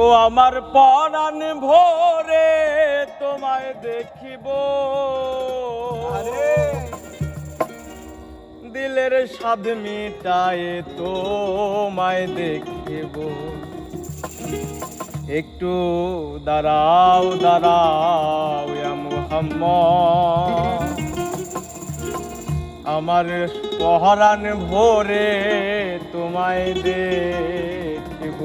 ও আমার পরাণ ভোরে তোমায় দেখিব, দিলের স্বাদ মিটায় তোমায় দেখিব। একটু দাঁড়াও দাঁড়াও ইয়া মুহাম্মদ, আমার পরাণ ভোরে তোমায় দেখিব।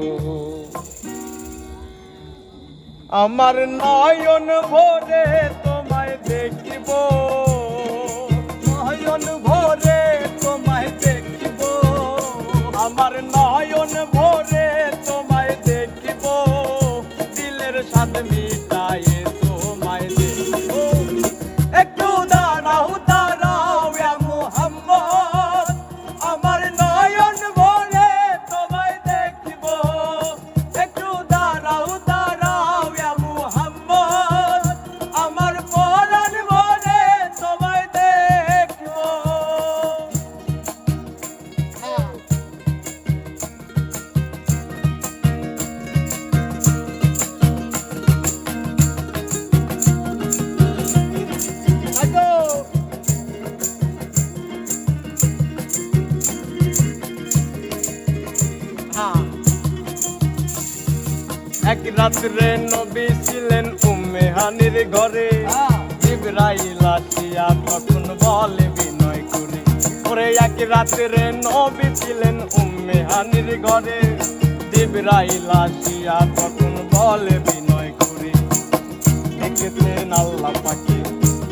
আমার নয়ন ভোরে তোমায় দেখিব, নয়ন ভোরে তোমায় দেখিব। আমার নয়ন ভোরে তোমায় দেখিব, দিলের স্বাদ মিটায়ে তোমায় দেখিব। একটু দাঁড়াও দাঁড়াও ইয়া মুহাম্মদ, আমার নয়ন ভোরে তোমায় দেখিব। একটু দাঁড়াও দাঁড়াও ইয়া মুহাম্মদ, আমার পরাণ ভোরে তোমায় দেখিব। এক রাত্রে নবী ছিলেন উম্মে হানির ঘরে, জিবরাইল আসিয়া তখন বলে বিনয় করে। ওরে এক রাত্রে নবী ছিলেন উম্মে হানির ঘরে, জিবরাইল আসিয়া তখন বলে বিনয় করে। দেখেছেন আল্লাহ পাকে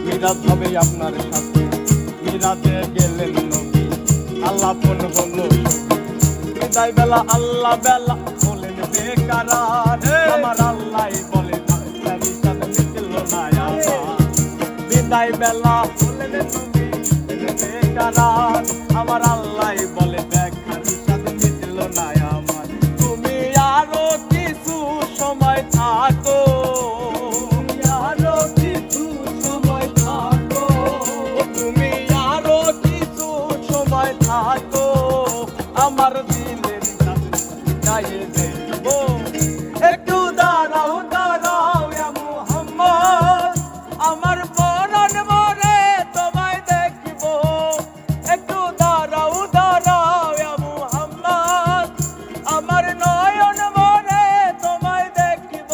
মিরাজ হবে আপনার সাথে, মিরাজে গেলেন নবী আল্লাহ পন হলো বিদায় বেলা। আল্লাহ বেলা বলেন বেকারার, আমার আল্লাহ বলে মিটল না আমার। বিদায় বেলা বলেন নবী বেকারার, আমার আল্লাহ বলে দেখার সাথে মিটল না আমার। তুমি আরো কিছু সময় থাকো, আরো কিছু সময় থাকো, তুমি আরো কিছু সময় থাকো, আমার দিলের গায়ে দেব। একটু দাঁড়াও দাঁড়াও ইয়া মুহাম্মদ, আমার পরাণ ভোরে তোমায় দেখিব। একটু দাঁড়াও দাঁড়াও ইয়া মুহাম্মদ, আমার নয়ন ভোরে তোমায় দেখিব।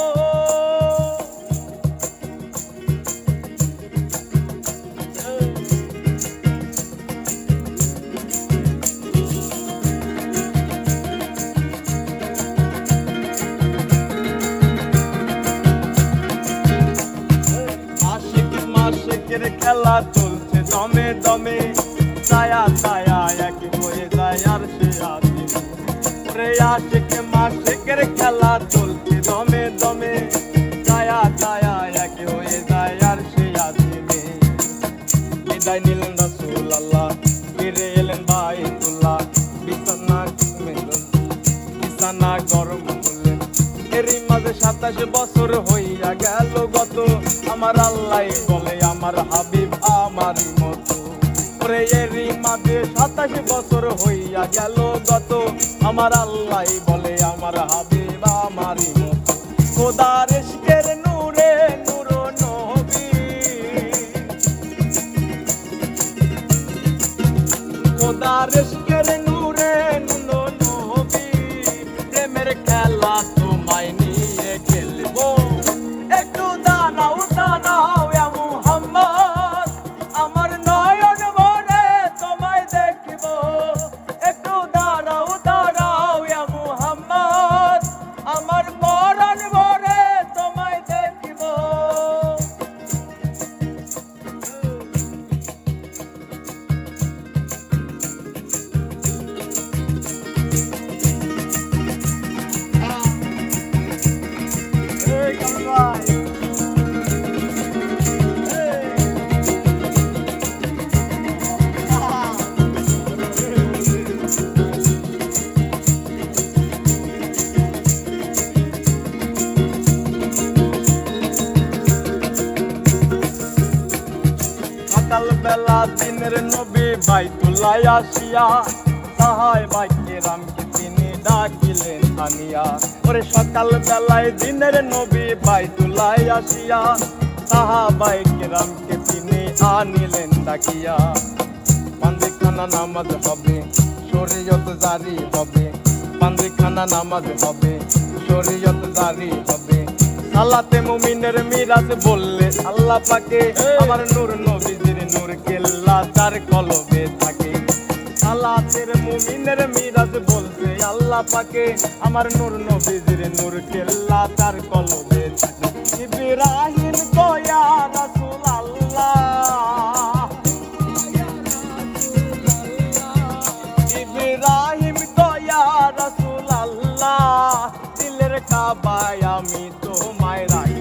আশিকের খেলা চলছে দমে দমে, ছায়া ছায়া এক হয়ে যায় আর সে আসে। রে আশিক মাশিকের খেলা চলছে দমে দমে, ছায়া ছায়া এক হয়ে যায় আর সে আসে। বিদায় নিলেন রাসূলুল্লাহ, ফিরে এলেন বাইতুল্লাহ, বিছানা গরম করলেন। এরই মাঝে 27 বছর হইয়া গেল গত, আমার আল্লাহ বলে আমার হাবিব আমারই মতো। ওরে এরই মাঝে 27 বছর হইয়া গেল গত, আমার আল্লাহ বলে আমার হাবিব আমারই মতো। খোদার ইশকের নূরে নূর নবী, খোদার ইশকের নূরে নূর নবী, প্রেমের খেলা তোমায় নিয়ে খেলবো। একটু দাঁড়াও দাঁড়াও ইয়া মুহাম্মদ, আমার নয়ন ভোরে তোমায় দেখিব। একটু দাঁড়াও দাঁড়াও ইয়া মুহাম্মদ, আমার পরাণ ভোরে তোমায় দেখিব। সকাল বেলা দিনের নবী বাইতুল্লাহ আসিয়া, সাহায় বাইকে রামকে তিনি ডাকিলেন আনিয়া। ওরে সকাল বেলায় দিনের নবী বাইতুল্লায় আসিয়া সাহাবায়ে কেরামকে তিনি আনিলেন ডাকিয়া। পাঞ্জিখানা নামাজ হবে শরীয়ত জারি হবে, পাঞ্জিখানা নামাজ হবে শরীয়ত জারি হবে। সালাতে মুমিনের মিরাজ বললে আল্লাহ পাকে, আমার নূর নবীজির নূর কেল্লা তার কলবে থাকে। সালাতের মুমিনের মিরাজ বলছে আল্লাহ পাকে, আমার নূর নবীজির নূর কেল্লা তার কলবে থাকে। ইব্রাহিম তো ইয়া রাসূলুল্লাহ, ইব্রাহিম তো ইয়া রাসূলুল্লাহ, দিলের কাবায় আমি তোমায় রাখি।